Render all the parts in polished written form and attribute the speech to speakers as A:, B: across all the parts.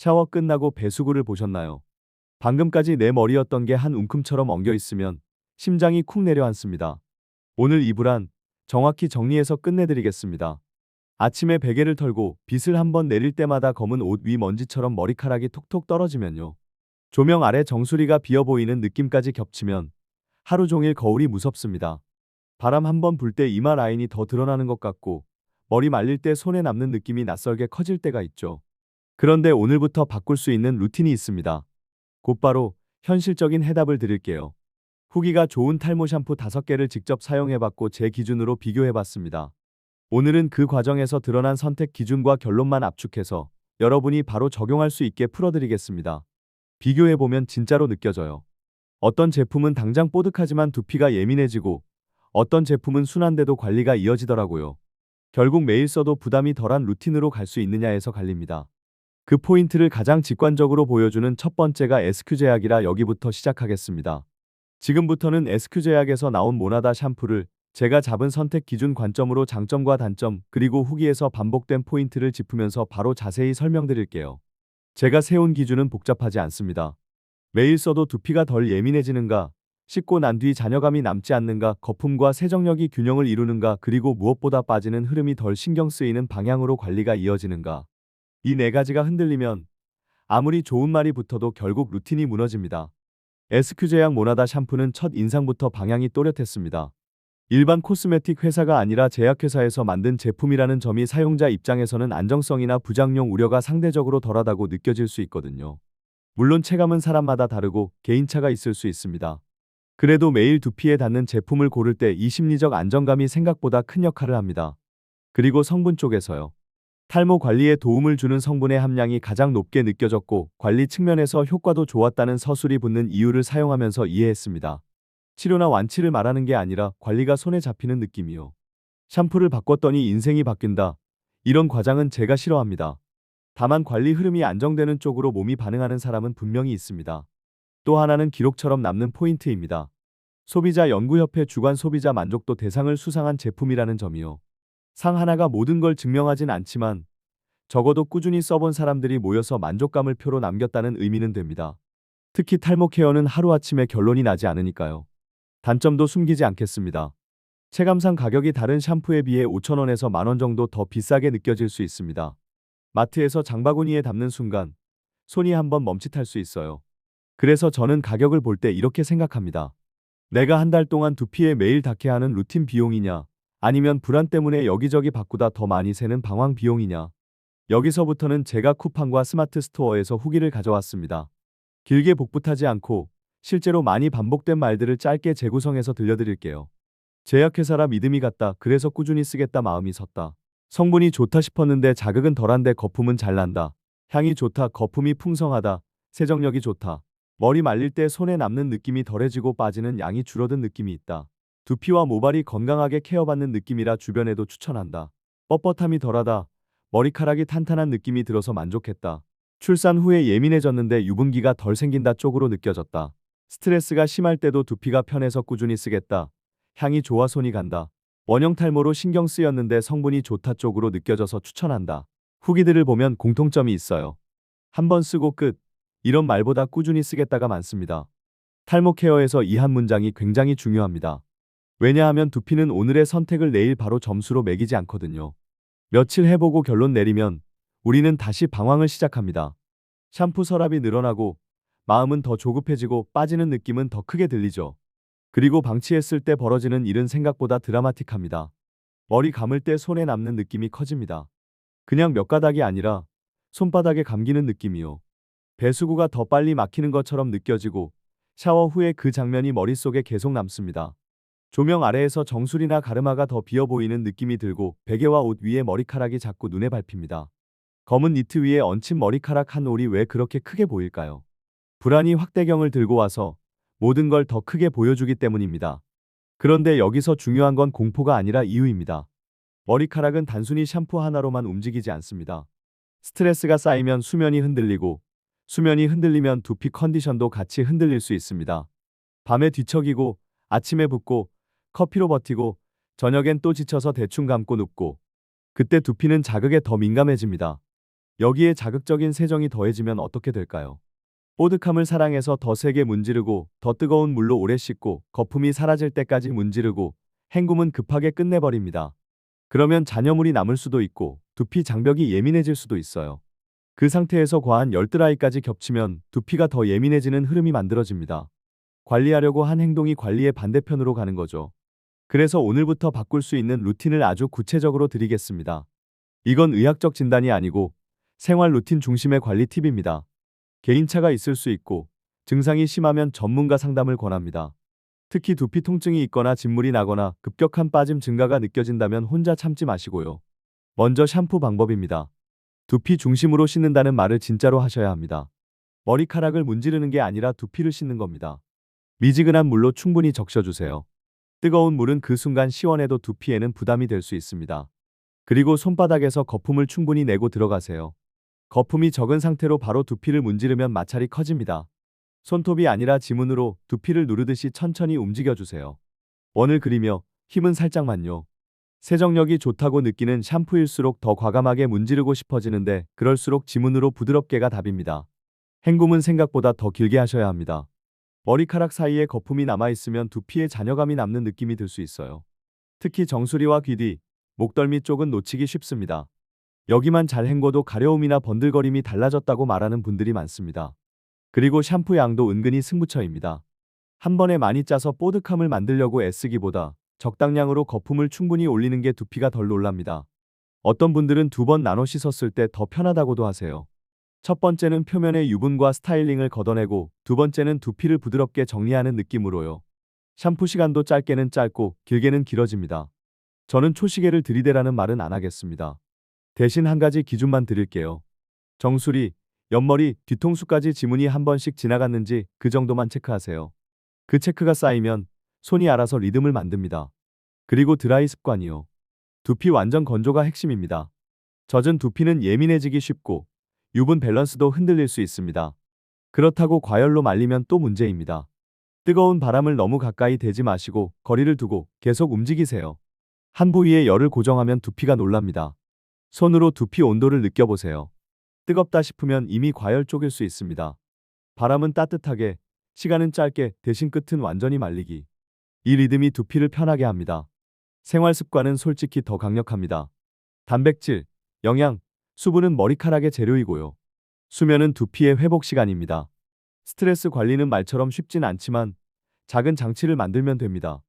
A: 샤워 끝나고 배수구를 보셨나요? 방금까지 내 머리였던 게 한 움큼처럼 엉겨 있으면 심장이 쿵 내려앉습니다. 오늘 이불안 정확히 정리해서 끝내드리겠습니다. 아침에 베개를 털고 빗을 한번 내릴 때마다 검은 옷 위 먼지처럼 머리카락이 톡톡 떨어지면요. 조명 아래 정수리가 비어 보이는 느낌까지 겹치면 하루 종일 거울이 무섭습니다. 바람 한번 불 때 이마 라인이 더 드러나는 것 같고 머리 말릴 때 손에 남는 느낌이 낯설게 커질 때가 있죠. 그런데 오늘부터 바꿀 수 있는 루틴이 있습니다. 곧바로 현실적인 해답을 드릴게요. 후기가 좋은 탈모 샴푸 5개를 직접 사용해봤고 제 기준으로 비교해봤습니다. 오늘은 그 과정에서 드러난 선택 기준과 결론만 압축해서 여러분이 바로 적용할 수 있게 풀어드리겠습니다. 비교해보면 진짜로 느껴져요. 어떤 제품은 당장 뽀득하지만 두피가 예민해지고 어떤 제품은 순한데도 관리가 이어지더라고요. 결국 매일 써도 부담이 덜한 루틴으로 갈 수 있느냐에서 갈립니다. 그 포인트를 가장 직관적으로 보여주는 첫 번째가 SQ제약이라 여기부터 시작하겠습니다. 지금부터는 SQ제약에서 나온 모나다 샴푸를 제가 잡은 선택 기준 관점으로 장점과 단점 그리고 후기에서 반복된 포인트를 짚으면서 바로 자세히 설명드릴게요. 제가 세운 기준은 복잡하지 않습니다. 매일 써도 두피가 덜 예민해지는가, 씻고 난 뒤 잔여감이 남지 않는가, 거품과 세정력이 균형을 이루는가, 그리고 무엇보다 빠지는 흐름이 덜 신경 쓰이는 방향으로 관리가 이어지는가. 이 네 가지가 흔들리면 아무리 좋은 말이 붙어도 결국 루틴이 무너집니다. SQ제약 모나다 샴푸는 첫 인상부터 방향이 또렷했습니다. 일반 코스메틱 회사가 아니라 제약회사에서 만든 제품이라는 점이 사용자 입장에서는 안정성이나 부작용 우려가 상대적으로 덜하다고 느껴질 수 있거든요. 물론 체감은 사람마다 다르고 개인차가 있을 수 있습니다. 그래도 매일 두피에 닿는 제품을 고를 때 이 심리적 안정감이 생각보다 큰 역할을 합니다. 그리고 성분 쪽에서요. 탈모 관리에 도움을 주는 성분의 함량이 가장 높게 느껴졌고 관리 측면에서 효과도 좋았다는 서술이 붙는 이유를 사용하면서 이해했습니다. 치료나 완치를 말하는 게 아니라 관리가 손에 잡히는 느낌이요. 샴푸를 바꿨더니 인생이 바뀐다. 이런 과장은 제가 싫어합니다. 다만 관리 흐름이 안정되는 쪽으로 몸이 반응하는 사람은 분명히 있습니다. 또 하나는 기록처럼 남는 포인트입니다. 소비자연구협회 주간 소비자 만족도 대상을 수상한 제품이라는 점이요. 상 하나가 모든 걸 증명하진 않지만 적어도 꾸준히 써본 사람들이 모여서 만족감을 표로 남겼다는 의미는 됩니다. 특히 탈모 케어는 하루아침에 결론이 나지 않으니까요. 단점도 숨기지 않겠습니다. 체감상 가격이 다른 샴푸에 비해 5,000원에서 10,000원 정도 더 비싸게 느껴질 수 있습니다. 마트에서 장바구니에 담는 순간 손이 한번 멈칫할 수 있어요. 그래서 저는 가격을 볼 때 이렇게 생각합니다. 내가 한 달 동안 두피에 매일 닿게 하는 루틴 비용이냐, 아니면 불안 때문에 여기저기 바꾸다 더 많이 새는 방황 비용이냐. 여기서부터는 제가 쿠팡과 스마트 스토어에서 후기를 가져왔습니다. 길게 복붙하지 않고 실제로 많이 반복된 말들을 짧게 재구성해서 들려드릴게요. 제약회사라 믿음이 갔다. 그래서 꾸준히 쓰겠다. 마음이 섰다. 성분이 좋다 싶었는데 자극은 덜한데 거품은 잘 난다. 향이 좋다. 거품이 풍성하다. 세정력이 좋다. 머리 말릴 때 손에 남는 느낌이 덜해지고 빠지는 양이 줄어든 느낌이 있다. 두피와 모발이 건강하게 케어받는 느낌이라 주변에도 추천한다. 뻣뻣함이 덜하다. 머리카락이 탄탄한 느낌이 들어서 만족했다. 출산 후에 예민해졌는데 유분기가 덜 생긴다 쪽으로 느껴졌다. 스트레스가 심할 때도 두피가 편해서 꾸준히 쓰겠다. 향이 좋아 손이 간다. 원형 탈모로 신경 쓰였는데 성분이 좋다 쪽으로 느껴져서 추천한다. 후기들을 보면 공통점이 있어요. 한번 쓰고 끝. 이런 말보다 꾸준히 쓰겠다가 많습니다. 탈모 케어에서 이 한 문장이 굉장히 중요합니다. 왜냐하면 두피는 오늘의 선택을 내일 바로 점수로 매기지 않거든요. 며칠 해보고 결론 내리면 우리는 다시 방황을 시작합니다. 샴푸 서랍이 늘어나고 마음은 더 조급해지고 빠지는 느낌은 더 크게 들리죠. 그리고 방치했을 때 벌어지는 일은 생각보다 드라마틱합니다. 머리 감을 때 손에 남는 느낌이 커집니다. 그냥 몇 가닥이 아니라 손바닥에 감기는 느낌이요. 배수구가 더 빨리 막히는 것처럼 느껴지고 샤워 후에 그 장면이 머릿속에 계속 남습니다. 조명 아래에서 정수리나 가르마가 더 비어 보이는 느낌이 들고 베개와 옷 위에 머리카락이 자꾸 눈에 밟힙니다. 검은 니트 위에 얹힌 머리카락 한 올이 왜 그렇게 크게 보일까요? 불안이 확대경을 들고 와서 모든 걸 더 크게 보여주기 때문입니다. 그런데 여기서 중요한 건 공포가 아니라 이유입니다. 머리카락은 단순히 샴푸 하나로만 움직이지 않습니다. 스트레스가 쌓이면 수면이 흔들리고 수면이 흔들리면 두피 컨디션도 같이 흔들릴 수 있습니다. 밤에 뒤척이고 아침에 붓고 커피로 버티고 저녁엔 또 지쳐서 대충 감고 눕고 그때 두피는 자극에 더 민감해집니다. 여기에 자극적인 세정이 더해지면 어떻게 될까요? 뽀득함을 사랑해서 더 세게 문지르고 더 뜨거운 물로 오래 씻고 거품이 사라질 때까지 문지르고 헹굼은 급하게 끝내버립니다. 그러면 잔여물이 남을 수도 있고 두피 장벽이 예민해질 수도 있어요. 그 상태에서 과한 열드라이까지 겹치면 두피가 더 예민해지는 흐름이 만들어집니다. 관리하려고 한 행동이 관리의 반대편으로 가는 거죠. 그래서 오늘부터 바꿀 수 있는 루틴을 아주 구체적으로 드리겠습니다. 이건 의학적 진단이 아니고 생활 루틴 중심의 관리 팁입니다. 개인차가 있을 수 있고 증상이 심하면 전문가 상담을 권합니다. 특히 두피 통증이 있거나 진물이 나거나 급격한 빠짐 증가가 느껴진다면 혼자 참지 마시고요. 먼저 샴푸 방법입니다. 두피 중심으로 씻는다는 말을 진짜로 하셔야 합니다. 머리카락을 문지르는 게 아니라 두피를 씻는 겁니다. 미지근한 물로 충분히 적셔주세요. 뜨거운 물은 그 순간 시원해도 두피에는 부담이 될 수 있습니다. 그리고 손바닥에서 거품을 충분히 내고 들어가세요. 거품이 적은 상태로 바로 두피를 문지르면 마찰이 커집니다. 손톱이 아니라 지문으로 두피를 누르듯이 천천히 움직여주세요. 원을 그리며 힘은 살짝만요. 세정력이 좋다고 느끼는 샴푸일수록 더 과감하게 문지르고 싶어지는데 그럴수록 지문으로 부드럽게가 답입니다. 헹굼은 생각보다 더 길게 하셔야 합니다. 머리카락 사이에 거품이 남아있으면 두피에 잔여감이 남는 느낌이 들 수 있어요. 특히 정수리와 귀 뒤, 목덜미 쪽은 놓치기 쉽습니다. 여기만 잘 헹궈도 가려움이나 번들거림이 달라졌다고 말하는 분들이 많습니다. 그리고 샴푸 양도 은근히 승부처입니다. 한 번에 많이 짜서 뽀득함을 만들려고 애쓰기보다 적당량으로 거품을 충분히 올리는 게 두피가 덜 놀랍니다. 어떤 분들은 2번 나눠 씻었을 때 더 편하다고도 하세요. 첫 번째는 표면의 유분과 스타일링을 걷어내고 두 번째는 두피를 부드럽게 정리하는 느낌으로요. 샴푸 시간도 짧게는 짧고 길게는 길어집니다. 저는 초시계를 들이대라는 말은 안 하겠습니다. 대신 한 가지 기준만 드릴게요. 정수리, 옆머리, 뒤통수까지 지문이 한 번씩 지나갔는지 그 정도만 체크하세요. 그 체크가 쌓이면 손이 알아서 리듬을 만듭니다. 그리고 드라이 습관이요. 두피 완전 건조가 핵심입니다. 젖은 두피는 예민해지기 쉽고 유분 밸런스도 흔들릴 수 있습니다. 그렇다고 과열로 말리면 또 문제입니다. 뜨거운 바람을 너무 가까이 대지 마시고 거리를 두고 계속 움직이세요. 한 부위에 열을 고정하면 두피가 놀랍니다. 손으로 두피 온도를 느껴보세요. 뜨겁다 싶으면 이미 과열 쪽일 수 있습니다. 바람은 따뜻하게, 시간은 짧게, 대신 끝은 완전히 말리기. 이 리듬이 두피를 편하게 합니다. 생활 습관은 솔직히 더 강력합니다. 단백질, 영양, 수분은 머리카락의 재료이고요. 수면은 두피의 회복 시간입니다. 스트레스 관리는 말처럼 쉽진 않지만 작은 장치를 만들면 됩니다.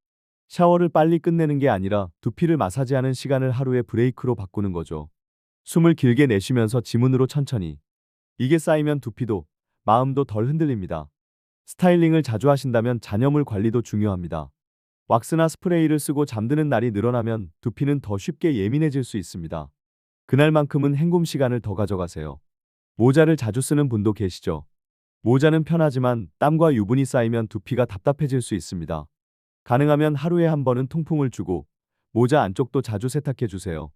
A: 샤워를 빨리 끝내는 게 아니라 두피를 마사지하는 시간을 하루의 브레이크로 바꾸는 거죠. 숨을 길게 내쉬면서 지문으로 천천히. 이게 쌓이면 두피도 마음도 덜 흔들립니다. 스타일링을 자주 하신다면 잔여물 관리도 중요합니다. 왁스나 스프레이를 쓰고 잠드는 날이 늘어나면 두피는 더 쉽게 예민해질 수 있습니다. 그날만큼은 헹굼 시간을 더 가져가세요. 모자를 자주 쓰는 분도 계시죠? 모자는 편하지만 땀과 유분이 쌓이면 두피가 답답해질 수 있습니다. 가능하면 하루에 한 번은 통풍을 주고 모자 안쪽도 자주 세탁해 주세요.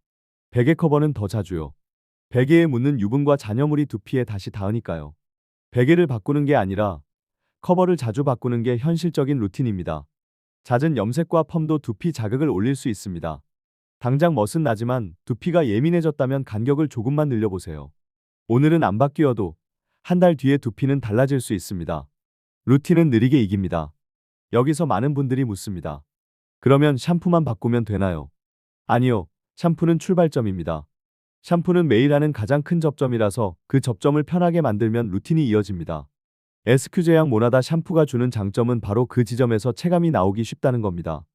A: 베개 커버는 더 자주요. 베개에 묻는 유분과 잔여물이 두피에 다시 닿으니까요. 베개를 바꾸는 게 아니라 커버를 자주 바꾸는 게 현실적인 루틴입니다. 잦은 염색과 펌도 두피 자극을 올릴 수 있습니다. 당장 멋은 나지만 두피가 예민해졌다면 간격을 조금만 늘려보세요. 오늘은 안 바뀌어도 한 달 뒤에 두피는 달라질 수 있습니다. 루틴은 느리게 이깁니다. 여기서 많은 분들이 묻습니다. 그러면 샴푸만 바꾸면 되나요? 아니요. 샴푸는 출발점입니다. 샴푸는 매일 하는 가장 큰 접점이라서 그 접점을 편하게 만들면 루틴이 이어집니다. SQ제약 모나다 샴푸가 주는 장점은 바로 그 지점에서 체감이 나오기 쉽다는 겁니다.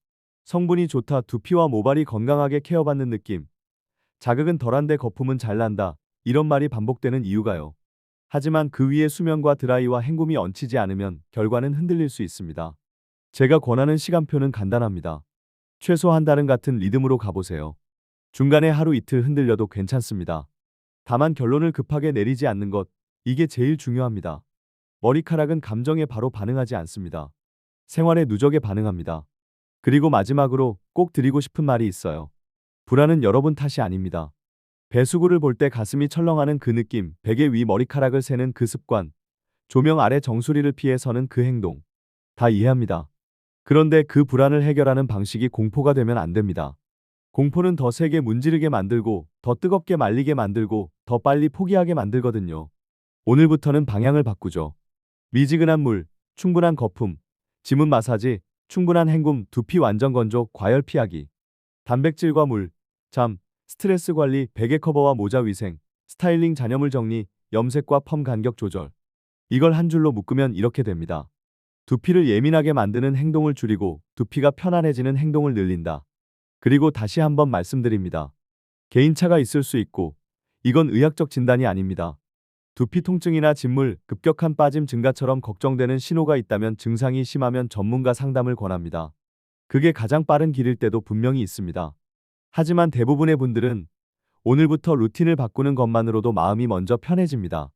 A: 성분이 좋다, 두피와 모발이 건강하게 케어받는 느낌. 자극은 덜한데 거품은 잘 난다. 이런 말이 반복되는 이유가요. 하지만 그 위에 수면과 드라이와 헹굼이 얹히지 않으면 결과는 흔들릴 수 있습니다. 제가 권하는 시간표는 간단합니다. 최소 한 달은 같은 리듬으로 가보세요. 중간에 하루 이틀 흔들려도 괜찮습니다. 다만 결론을 급하게 내리지 않는 것, 이게 제일 중요합니다. 머리카락은 감정에 바로 반응하지 않습니다. 생활의 누적에 반응합니다. 그리고 마지막으로 꼭 드리고 싶은 말이 있어요. 불안은 여러분 탓이 아닙니다. 배수구를 볼 때 가슴이 철렁하는 그 느낌, 베개 위 머리카락을 세는 그 습관, 조명 아래 정수리를 피해 서는 그 행동, 다 이해합니다. 그런데 그 불안을 해결하는 방식이 공포가 되면 안 됩니다. 공포는 더 세게 문지르게 만들고, 더 뜨겁게 말리게 만들고, 더 빨리 포기하게 만들거든요. 오늘부터는 방향을 바꾸죠. 미지근한 물, 충분한 거품, 지문 마사지, 충분한 헹굼, 두피 완전 건조, 과열 피하기. 단백질과 물, 잠, 스트레스 관리, 베개 커버와 모자 위생, 스타일링 잔여물 정리, 염색과 펌 간격 조절. 이걸 한 줄로 묶으면 이렇게 됩니다. 두피를 예민하게 만드는 행동을 줄이고 두피가 편안해지는 행동을 늘린다. 그리고 다시 한번 말씀드립니다. 개인차가 있을 수 있고 이건 의학적 진단이 아닙니다. 두피 통증이나 진물, 급격한 빠짐 증가처럼 걱정되는 신호가 있다면 증상이 심하면 전문가 상담을 권합니다. 그게 가장 빠른 길일 때도 분명히 있습니다. 하지만 대부분의 분들은 오늘부터 루틴을 바꾸는 것만으로도 마음이 먼저 편해집니다.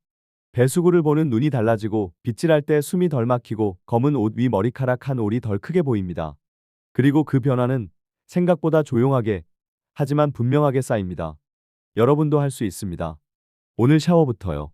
A: 배수구를 보는 눈이 달라지고 빗질할 때 숨이 덜 막히고 검은 옷 위 머리카락 한 올이 덜 크게 보입니다. 그리고 그 변화는 생각보다 조용하게 하지만 분명하게 쌓입니다. 여러분도 할 수 있습니다. 오늘 샤워부터요.